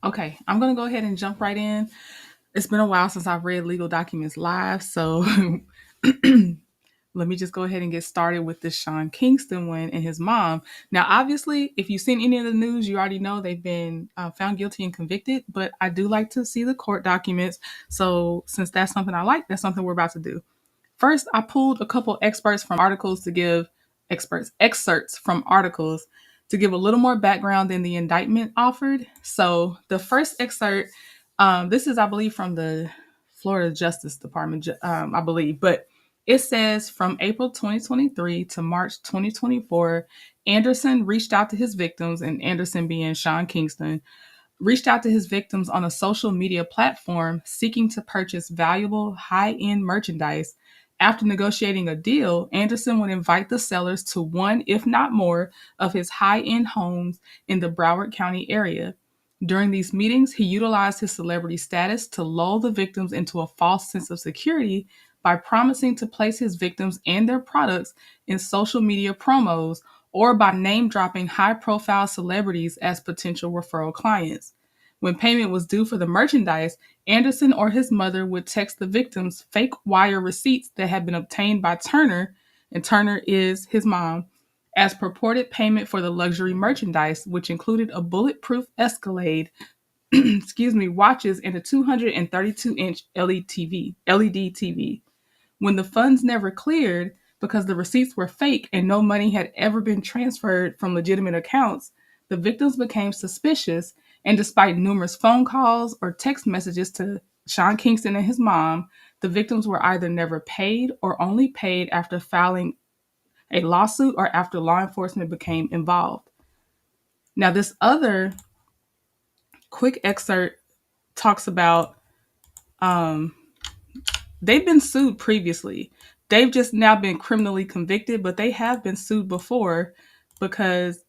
Okay, I'm going to go ahead and jump right in. It's been a while since I've read legal documents live, so let me just go ahead and get started with this Sean Kingston one and his mom. Now, obviously, if you've seen any of the news, you already know they've been found guilty and convicted, but I do like to see the court documents. So since that's something I like, that's something we're about to do. First, I pulled a couple excerpts from articles to give excerpts from articles to give a little more background than the indictment offered. So the first excerpt, this is, I believe, from the Florida Justice Department, I believe, but it says from April 2023 to March 2024, Anderson reached out to his victims, and Anderson being Sean Kingston, reached out to his victims on a social media platform seeking to purchase valuable high-end merchandise. After negotiating a deal, Anderson would invite the sellers to one, if not more, of his high-end homes in the Broward County area. During these meetings, he utilized his celebrity status to lull the victims into a false sense of security by promising to place his victims and their products in social media promos or by name dropping high profile celebrities as potential referral clients. When payment was due for the merchandise, Anderson or his mother would text the victims fake wire receipts that had been obtained by Turner, and Turner is his mom, as purported payment for the luxury merchandise, which included a bulletproof Escalade, watches, and a 232-inch LED TV. When the funds never cleared because the receipts were fake and no money had ever been transferred from legitimate accounts, the victims became suspicious, and despite numerous phone calls or text messages to Sean Kingston and his mom, the victims were either never paid or only paid after filing a lawsuit or after law enforcement became involved. Now, this other quick excerpt talks about they've been sued previously. They've just now been criminally convicted, but they have been sued before because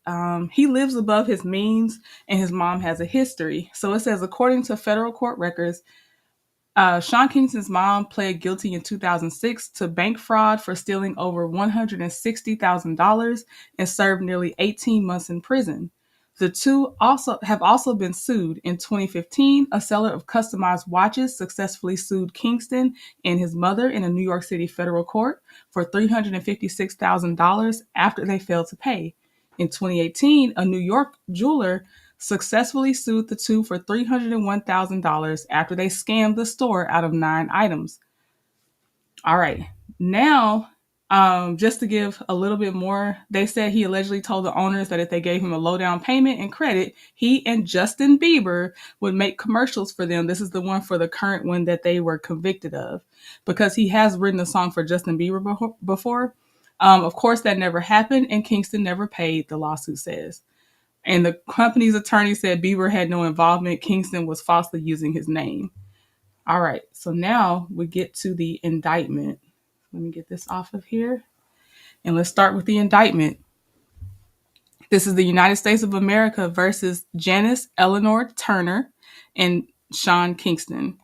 he lives above his means and his mom has a history. So it says, according to federal court records, Sean Kingston's mom pled guilty in 2006 to bank fraud for stealing over $160,000 and served nearly 18 months in prison. The two also been sued. In 2015, a seller of customized watches successfully sued Kingston and his mother in a New York City federal court for $356,000 after they failed to pay. In 2018, a New York jeweler successfully sued the two for $301,000 after they scammed the store out of 9 items. All right. Now, just to give a little bit more, they said he allegedly told the owners that if they gave him a low down payment and credit, he and Justin Bieber would make commercials for them. This is the one for the current one that they were convicted of, because he has written a song for Justin Bieber before. Of course, that never happened, and Kingston never paid, the lawsuit says. And the company's attorney said Bieber had no involvement. Kingston was falsely using his name. All right, so now we get to the indictment. Let me get this off of here. And let's start with the indictment. This is the United States of America versus Janice Eleanor Turner and Sean Kingston.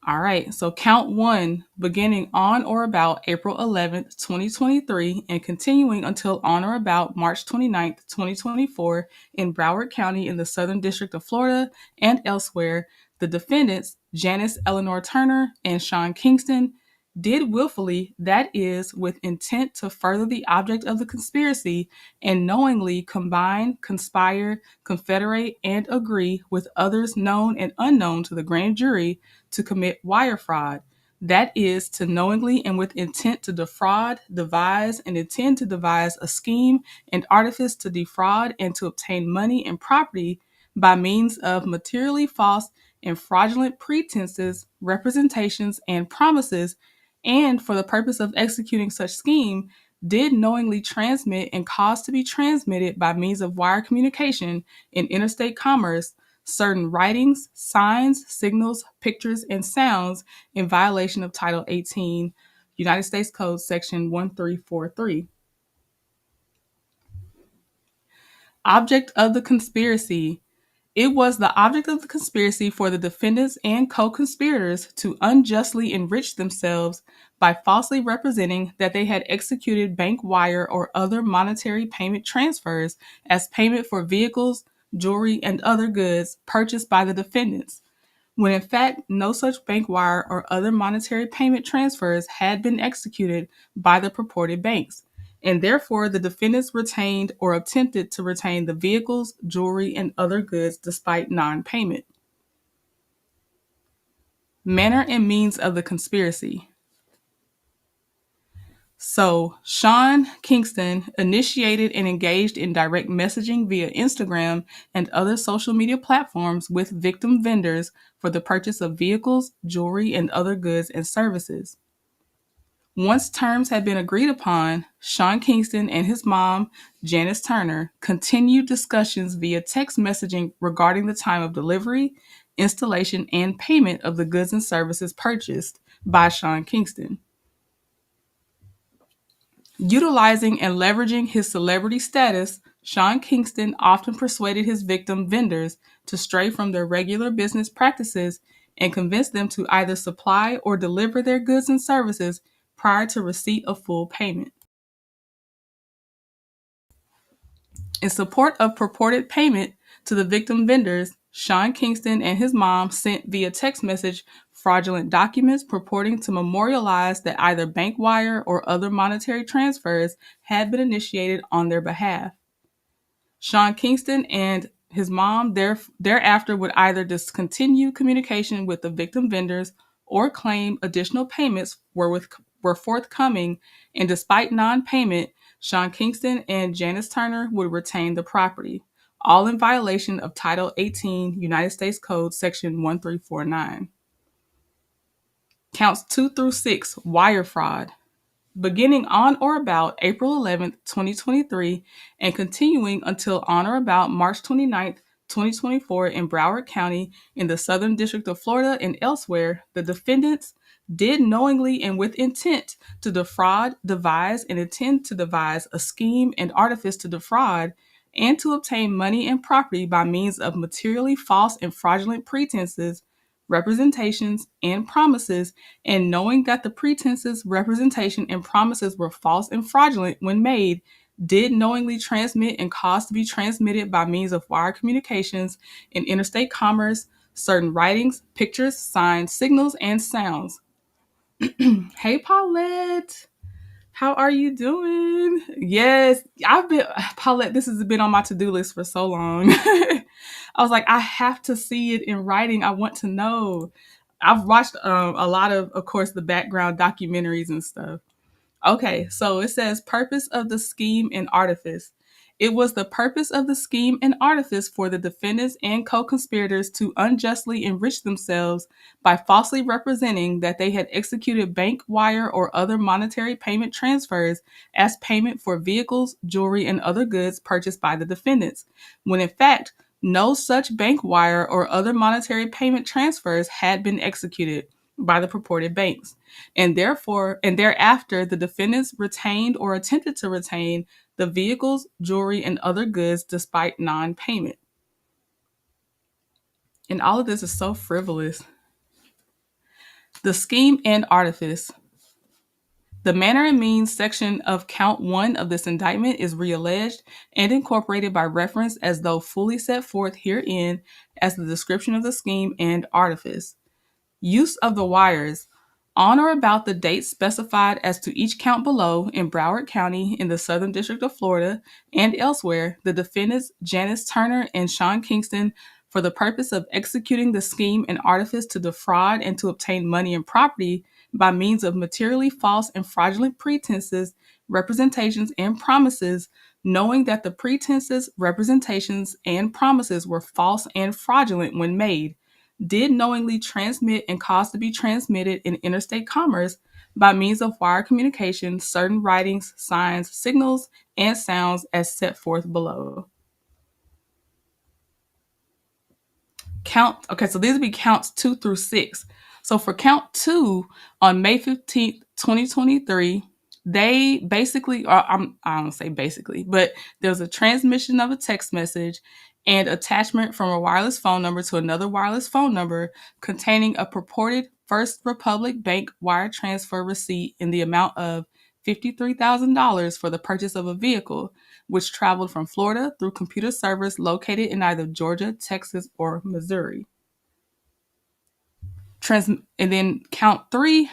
All right, so count 1, beginning on or about April 11th, 2023, and continuing until on or about March 29th, 2024, in Broward County in the Southern District of Florida and elsewhere, the defendants, Janice Eleanor Turner and Sean Kingston, did willfully, that is, with intent to further the object of the conspiracy, and knowingly combine, conspire, confederate, and agree with others known and unknown to the grand jury to commit wire fraud. That is, to knowingly and with intent to defraud, devise, and intend to devise a scheme and artifice to defraud and to obtain money and property by means of materially false and fraudulent pretenses, representations, and promises, and for the purpose of executing such scheme, did knowingly transmit and cause to be transmitted by means of wire communication in interstate commerce certain writings, signs, signals, pictures, and sounds in violation of Title 18, United States Code, Section 1343. Object of the conspiracy. It was the object of the conspiracy for the defendants and co-conspirators to unjustly enrich themselves by falsely representing that they had executed bank wire or other monetary payment transfers as payment for vehicles, jewelry, and other goods purchased by the defendants, when in fact no such bank wire or other monetary payment transfers had been executed by the purported banks, and therefore the defendants retained or attempted to retain the vehicles, jewelry, and other goods despite non-payment. Manner and means of the conspiracy. So, Sean Kingston initiated and engaged in direct messaging via Instagram and other social media platforms with victim vendors for the purchase of vehicles, jewelry, and other goods and services. Once terms had been agreed upon, Sean Kingston and his mom, Janice Turner, continued discussions via text messaging regarding the time of delivery, installation, and payment of the goods and services purchased by Sean Kingston. Utilizing and leveraging his celebrity status, Sean Kingston often persuaded his victim vendors to stray from their regular business practices and convinced them to either supply or deliver their goods and services prior to receipt of full payment. In support of purported payment to the victim vendors, Sean Kingston and his mom sent via text message fraudulent documents purporting to memorialize that either bank wire or other monetary transfers had been initiated on their behalf. Sean Kingston and his mom thereafter would either discontinue communication with the victim vendors or claim additional payments were forthcoming, and despite non-payment, Sean Kingston and Janice Turner would retain the property, all in violation of Title 18 United States Code Section 1349. Counts 2 through 6, wire fraud. Beginning on or about April 11th, 2023, and continuing until on or about March 29th, 2024 in Broward County in the Southern District of Florida and elsewhere, the defendants did knowingly and with intent to defraud, devise, and intend to devise a scheme and artifice to defraud and to obtain money and property by means of materially false and fraudulent pretenses, representations, and promises, and knowing that the pretenses, representation, and promises were false and fraudulent when made, did knowingly transmit and cause to be transmitted by means of wire communications in interstate commerce certain writings, pictures, signs, signals, and sounds. Hey, Paulette. How are you doing? Yes, Paulette, this has been on my to-do list for so long. I was like, I have to see it in writing. I want to know. I've watched a lot of course, the background documentaries and stuff. Okay, so it says purpose of the scheme and artifice. It was the purpose of the scheme and artifice for the defendants and co-conspirators to unjustly enrich themselves by falsely representing that they had executed bank wire or other monetary payment transfers as payment for vehicles, jewelry, and other goods purchased by the defendants, when in fact, no such bank wire or other monetary payment transfers had been executed by the purported banks, and thereafter the defendants retained or attempted to retain the vehicles, jewelry, and other goods despite non-payment. And all of this is so frivolous. The scheme and artifice. The manner and means section of count 1 of this indictment is realleged and incorporated by reference as though fully set forth herein as the description of the scheme and artifice. Use of the wires. On or about the date specified as to each count below in Broward County in the Southern District of Florida and elsewhere, the defendants Janice Turner and Sean Kingston, for the purpose of executing the scheme and artifice to defraud and to obtain money and property by means of materially false and fraudulent pretenses, representations, and promises, knowing that the pretenses, representations, and promises were false and fraudulent when made, did knowingly transmit and cause to be transmitted in interstate commerce by means of wire communication certain writings, signs, signals, and sounds as set forth below. So these would be counts 2 through 6. So for count 2, on May 15th, 2023, they basically, I don't say basically, but there was a transmission of a text message and attachment from a wireless phone number to another wireless phone number containing a purported First Republic Bank wire transfer receipt in the amount of $53,000 for the purchase of a vehicle, which traveled from Florida through computer servers located in either Georgia, Texas, or Missouri. And then count 3,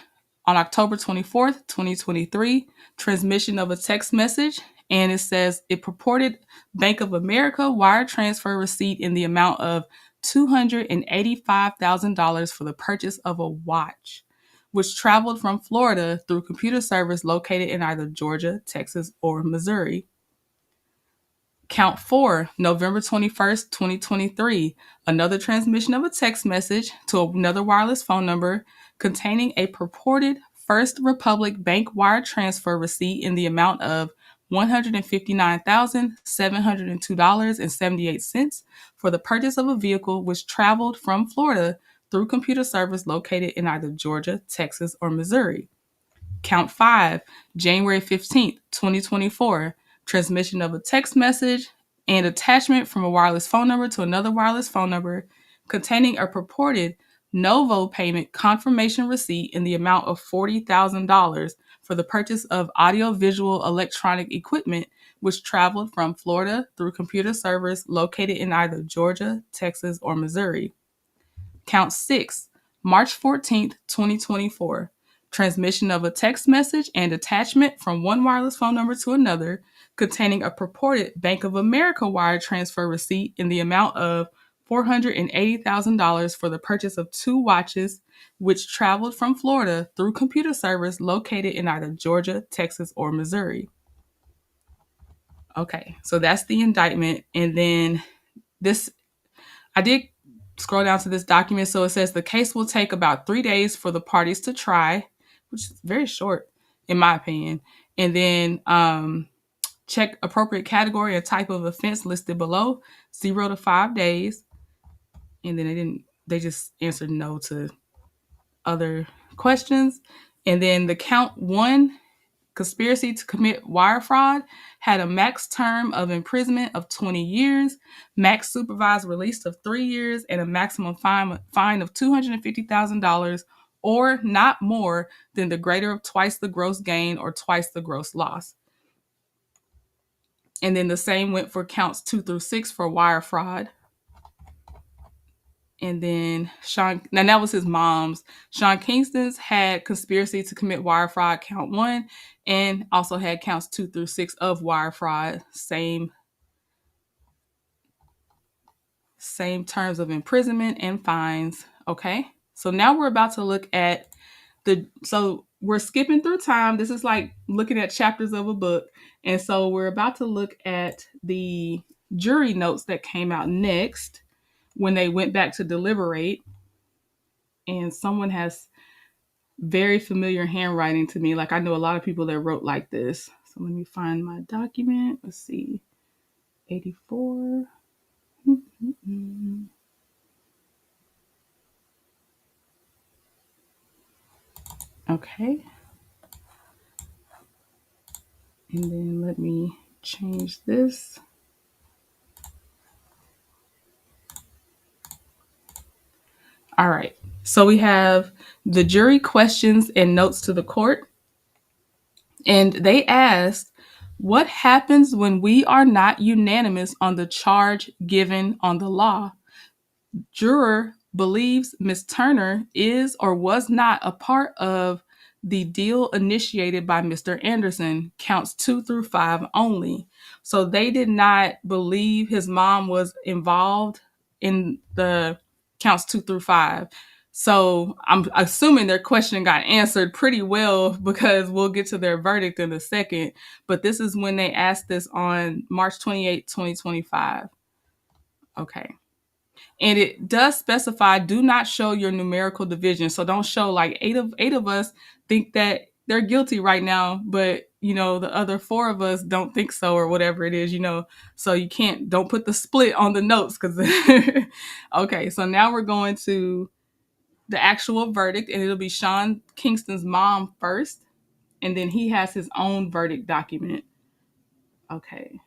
on October 24th, 2023, transmission of a text message. And it says it purported Bank of America wire transfer receipt in the amount of $285,000 for the purchase of a watch, which traveled from Florida through computer servers located in either Georgia, Texas, or Missouri. Count 4, November 21st, 2023, another transmission of a text message to another wireless phone number containing a purported First Republic Bank wire transfer receipt in the amount of $159,702.78 for the purchase of a vehicle which traveled from Florida through computer servers located in either Georgia, Texas, or Missouri. Count 5, January 15th, 2024, transmission of a text message and attachment from a wireless phone number to another wireless phone number containing a purported Novo payment confirmation receipt in the amount of $40,000 for the purchase of audiovisual electronic equipment, which traveled from Florida through computer servers located in either Georgia, Texas, or Missouri. Count 6, March 14th, 2024. Transmission of a text message and attachment from one wireless phone number to another containing a purported Bank of America wire transfer receipt in the amount of $480,000 for the purchase of 2 watches, which traveled from Florida through computer servers located in either Georgia, Texas, or Missouri. Okay, so that's the indictment. And then I did scroll down to this document. So it says the case will take about 3 days for the parties to try, which is very short, in my opinion. And then check appropriate category and type of offense listed below, 0 to 5 days. And then they just answered no to other questions. And then the count 1, conspiracy to commit wire fraud, had a max term of imprisonment of 20 years, max supervised release of 3 years, and a maximum fine of $250,000 or not more than the greater of twice the gross gain or twice the gross loss. And then the same went for counts 2 through 6 for wire fraud. And then now that was his mom's. Sean Kingston's had conspiracy to commit wire fraud, count 1, and also had counts 2 through 6 of wire fraud. Same terms of imprisonment and fines. Okay. So now we're about to look at so we're skipping through time. This is like looking at chapters of a book. And so we're about to look at the jury notes that came out next when they went back to deliberate. And someone has very familiar handwriting to me. Like I know a lot of people that wrote like this. So let me find my document. Let's see. 84. Okay. And then let me change this. All right. So we have the jury questions and notes to the court. And they asked, what happens when we are not unanimous on the charge given on the law? Juror believes Ms. Turner is or was not a part of the deal initiated by Mr. Anderson, counts 2 through 5 only. So they did not believe his mom was involved in the counts 2 through 5. So I'm assuming their question got answered pretty well because we'll get to their verdict in a second. But this is when they asked this on March 28, 2025. Okay. And it does specify, do not show your numerical division. So don't show like eight of us think that they're guilty right now, but the other 4 of us don't think so, or whatever it is, so you don't put the split on the notes because, okay. So now we're going to the actual verdict, and it'll be Sean Kingston's mom first, and then he has his own verdict document. Okay.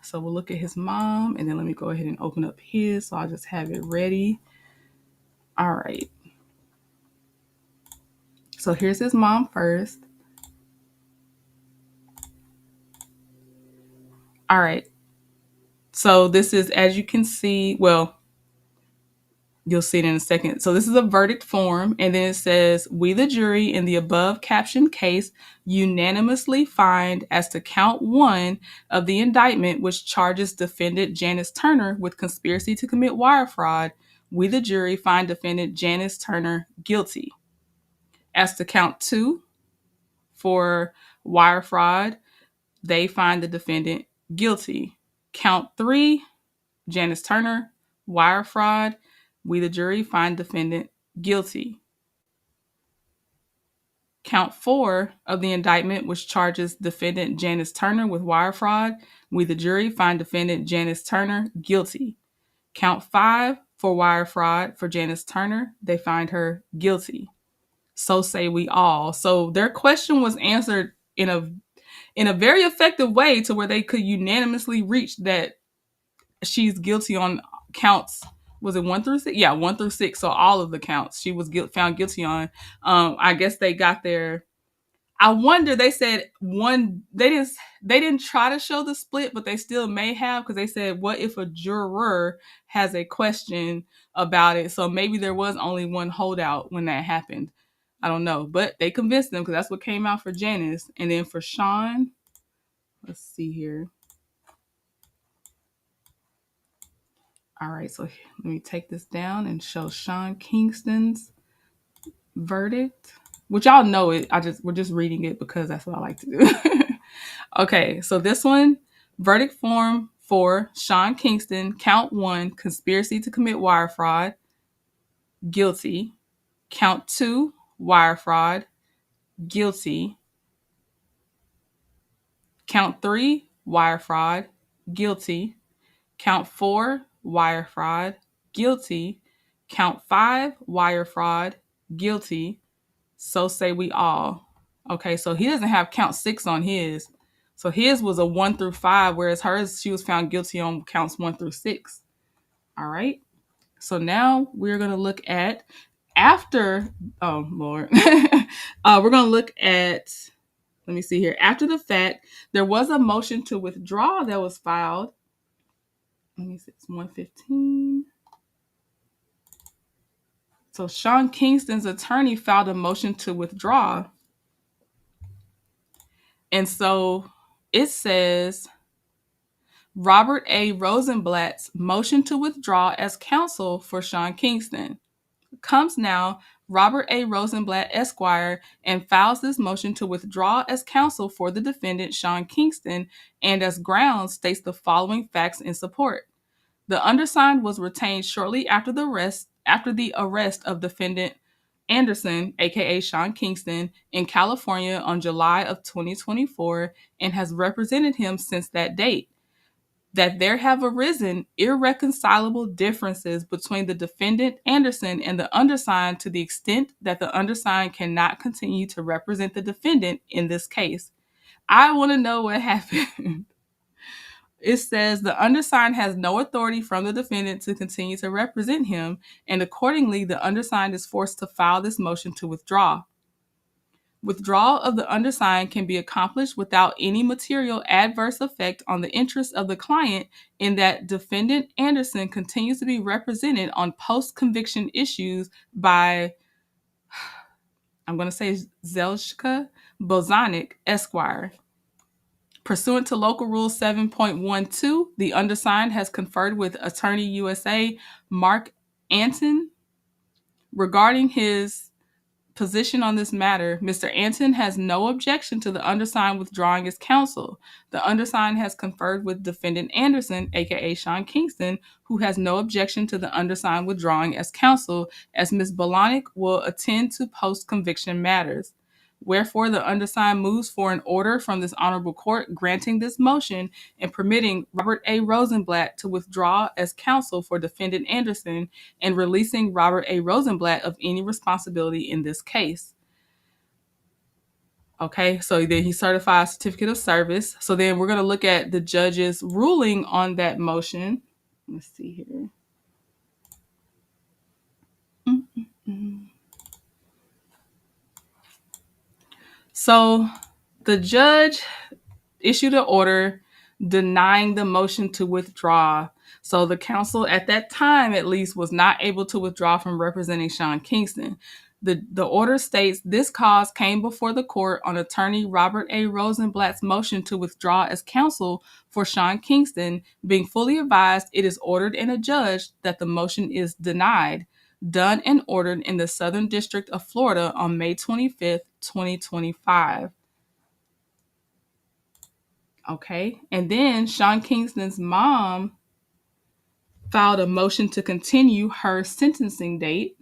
So we'll look at his mom, and then let me go ahead and open up his. So I'll just have it ready. All right. So here's his mom first. All right. So this is, as you can see, well, you'll see it in a second. So this is a verdict form, and then it says, "We, the jury, in the above captioned case, unanimously find as to count one of the indictment, which charges defendant Janice Turner with conspiracy to commit wire fraud. We, the jury, find defendant Janice Turner guilty. As to count two for wire fraud, they find the defendant guilty. Count three, Janice Turner, wire fraud. We, the jury, find defendant guilty. Count four of the indictment, which charges defendant Janice Turner with wire fraud. We, the jury, find defendant Janice Turner guilty. Count five for wire fraud for Janice Turner. They find her guilty. So say we all." So their question was answered in a very effective way to where they could unanimously reach that she's guilty on counts. Was it 1 through 6? Yeah, 1 through 6. So all of the counts she was found guilty on. I guess they got there. I wonder. They said one. They didn't try to show the split, but they still may have, because they said, "What if a juror has a question about it?" So maybe there was only one holdout when that happened. I don't know, but they convinced them because that's what came out for Janice, and then for Sean. Let's see here. All right, so let me take this down and show Sean Kingston's verdict, which y'all know it. We're just reading it because that's what I like to do. Okay, so this one, verdict form for Sean Kingston, count one, conspiracy to commit wire fraud, guilty. Count two, wire fraud, guilty. Count three, wire fraud, guilty. Count four, wire fraud, guilty. Count five, wire fraud, guilty. So say we all. Okay, so he doesn't have count six on his. So his was a 1 through 5, whereas hers, she was found guilty on counts 1 through 6. All right. So now we're going to look at after, oh Lord. We're going to look at, let me see here. After the fact, there was a motion to withdraw that was filed. Let me see, it's 115. So Sean Kingston's attorney filed a motion to withdraw. And so it says, Robert A. Rosenblatt's motion to withdraw as counsel for Sean Kingston. Comes now Robert A. Rosenblatt, Esquire, and files this motion to withdraw as counsel for the defendant Sean Kingston, and as grounds states the following facts in support. The undersigned was retained shortly after the arrest of defendant Anderson, aka Sean Kingston, in California on July of 2024, and has represented him since that date. That there have arisen irreconcilable differences between the defendant Anderson and the undersigned to the extent that the undersigned cannot continue to represent the defendant in this case. I want to know what happened. It says the undersigned has no authority from the defendant to continue to represent him, and accordingly, the undersigned is forced to file this motion to withdraw. Withdrawal of the undersigned can be accomplished without any material adverse effect on the interests of the client, in that defendant Anderson continues to be represented on post-conviction issues by, I'm going to say, Zelshka Bozanic, Esquire. Pursuant to Local Rule 7.12, the undersigned has conferred with Attorney USA Mark Anton regarding his position on this matter. Mr. Anton has no objection to the undersigned withdrawing as counsel. The undersigned has conferred with defendant Anderson, aka Sean Kingston, who has no objection to the undersigned withdrawing as counsel, as Ms. Bolanek will attend to post-conviction matters. Wherefore, the undersigned moves for an order from this honorable court granting this motion and permitting Robert A. Rosenblatt to withdraw as counsel for defendant Anderson, and releasing Robert A. Rosenblatt of any responsibility in this case. Okay, so then he certifies certificate of service. So then we're going to look at the judge's ruling on that motion. Let's see here. So the judge issued an order denying the motion to withdraw. So the counsel at that time, at least, was not able to withdraw from representing Sean Kingston. The order states this cause came before the court on attorney Robert A. Rosenblatt's motion to withdraw as counsel for Sean Kingston, being fully advised it is ordered and adjudged that the motion is denied, done and ordered in the Southern District of Florida on May 25th, 2025. Okay. And then Sean Kingston's mom filed a motion to continue her sentencing date.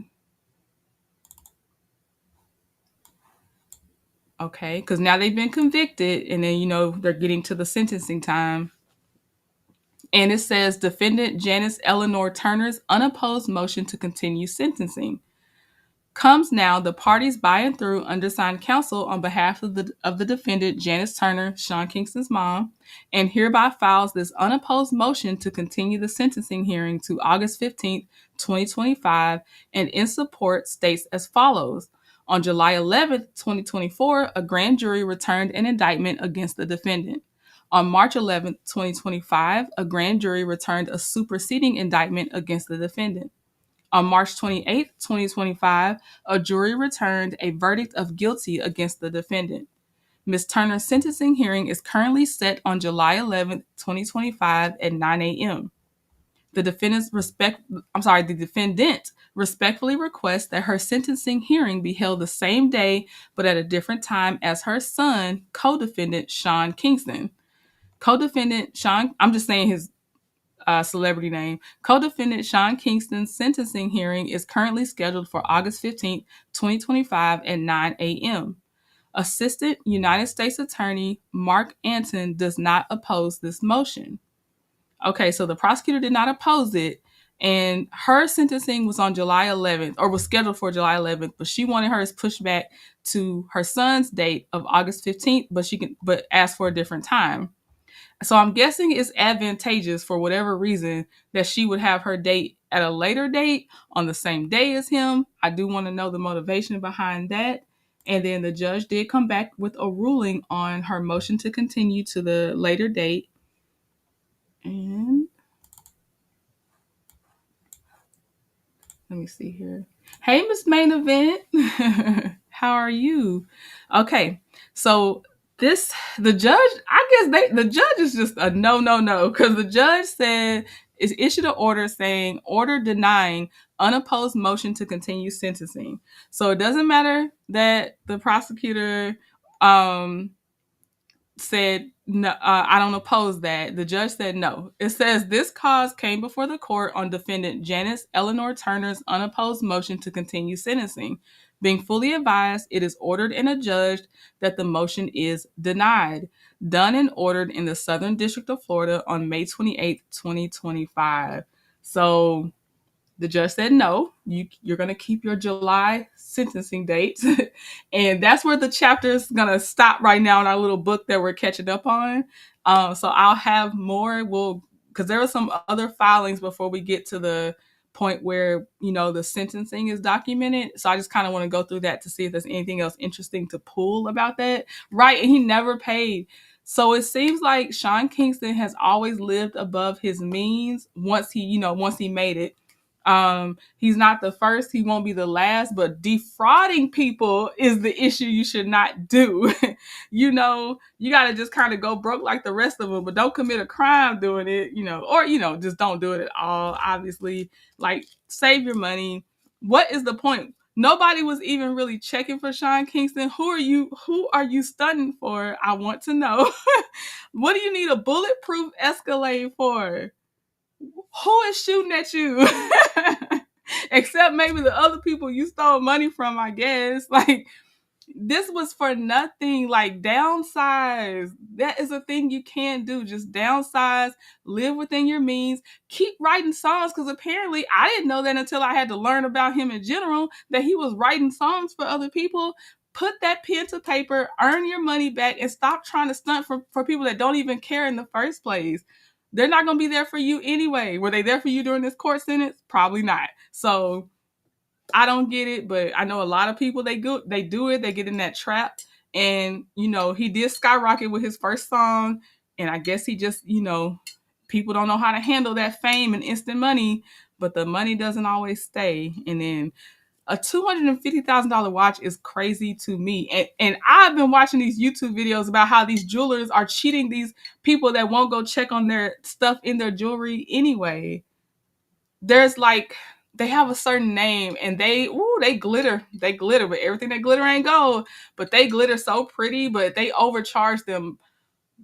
Okay. Because now they've been convicted and then, they're getting to the sentencing time. And it says defendant Janice Eleanor Turner's unopposed motion to continue sentencing. Comes now the parties by and through undersigned counsel on behalf of the defendant Janice Turner, Sean Kingston's mom, and hereby files this unopposed motion to continue the sentencing hearing to August 15th, 2025, and in support states as follows. On July 11th, 2024, a grand jury returned an indictment against the defendant. On March 11th, 2025, a grand jury returned a superseding indictment against the defendant. On March 28, 2025, a jury returned a verdict of guilty against the defendant. Ms. Turner's sentencing hearing is currently set on July 11, 2025 at 9 a.m. The defendant respectfully requests that her sentencing hearing be held the same day but at a different time as her son, co-defendant Sean Kingston. Co-defendant Sean, I'm just saying his celebrity name. Co-defendant Sean Kingston's sentencing hearing is currently scheduled for August 15th, 2025 at 9 a.m. Assistant United States Attorney Mark Anton does not oppose this motion. Okay, so the prosecutor did not oppose it, and her sentencing was on July 11th, or was scheduled for July 11th, but she wanted hers pushed back to her son's date of August 15th, but asked for a different time. So I'm guessing it's advantageous for whatever reason that she would have her date at a later date on the same day as him. I do want to know the motivation behind that. And then the judge did come back with a ruling on her motion to continue to the later date. And let me see here. Hey, Miss Main Event. How are you? Okay, so the judge, I guess the judge is just a no, because the judge said is issued an order saying order denying unopposed motion to continue sentencing. So it doesn't matter that the prosecutor said no, I don't oppose that. The judge said no. It says this cause came before the court on defendant Janice Eleanor Turner's unopposed motion to continue sentencing. Being fully advised, it is ordered and adjudged that the motion is denied. Done and ordered in the Southern District of Florida on May 28th, 2025. So the judge said no, you're going to keep your July sentencing date. And that's where the chapter is going to stop right now in our little book that we're catching up on. So I'll have more. Because there are some other filings before we get to the point where, the sentencing is documented. So I just kind of want to go through that to see if there's anything else interesting to pull about that. Right. And he never paid. So it seems like Sean Kingston has always lived above his means once he made it. He's not the first, he won't be the last, but defrauding people is the issue you should not do. You got to just kind of go broke like the rest of them, but don't commit a crime doing it, or, just don't do it at all. Obviously, like, save your money. What is the point? Nobody was even really checking for Sean Kingston. Who are you stunting for? I want to know. What do you need a bulletproof Escalade for? Who is shooting at you? Except maybe the other people you stole money from, I guess. Like, this was for nothing. Like, downsize. That is a thing you can't do. Just downsize, live within your means, keep writing songs, because apparently I didn't know that until I had to learn about him in general, that he was writing songs for other people. Put that pen to paper, earn your money back, and stop trying to stunt for people that don't even care in the first place. They're not going to be there for you anyway. Were they there for you during this court sentence? Probably not. So I don't get it, but I know a lot of people, they do it. They get in that trap. And, he did skyrocket with his first song. And I guess he just, people don't know how to handle that fame and instant money, but the money doesn't always stay. And then a $250,000 watch is crazy to me. And I've been watching these YouTube videos about how these jewelers are cheating these people that won't go check on their stuff in their jewelry anyway. There's like, they have a certain name and they glitter. They glitter, but everything that glitter ain't gold. But they glitter so pretty, but they overcharge them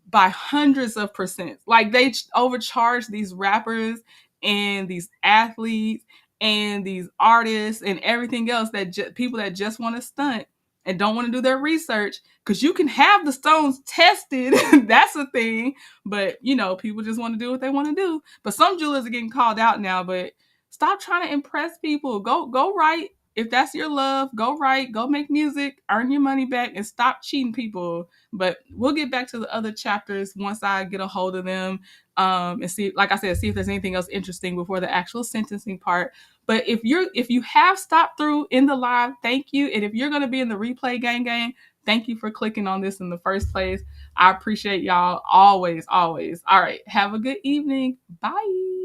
by hundreds of percent. Like they overcharge these rappers and these athletes and these artists and everything else that people that just want to stunt and don't want to do their research, because you can have the stones tested. That's a thing. But people just want to do what they want to do. But some jewelers are getting called out now. But stop trying to impress people. Go write. If that's your love, go write, go make music, earn your money back, and stop cheating people. But we'll get back to the other chapters once I get a hold of them, and see, like I said, see if there's anything else interesting before the actual sentencing part. But if you have stopped through in the live, thank you. And if you're going to be in the replay gang, thank you for clicking on this in the first place. I appreciate y'all always. All right. Have a good evening. Bye.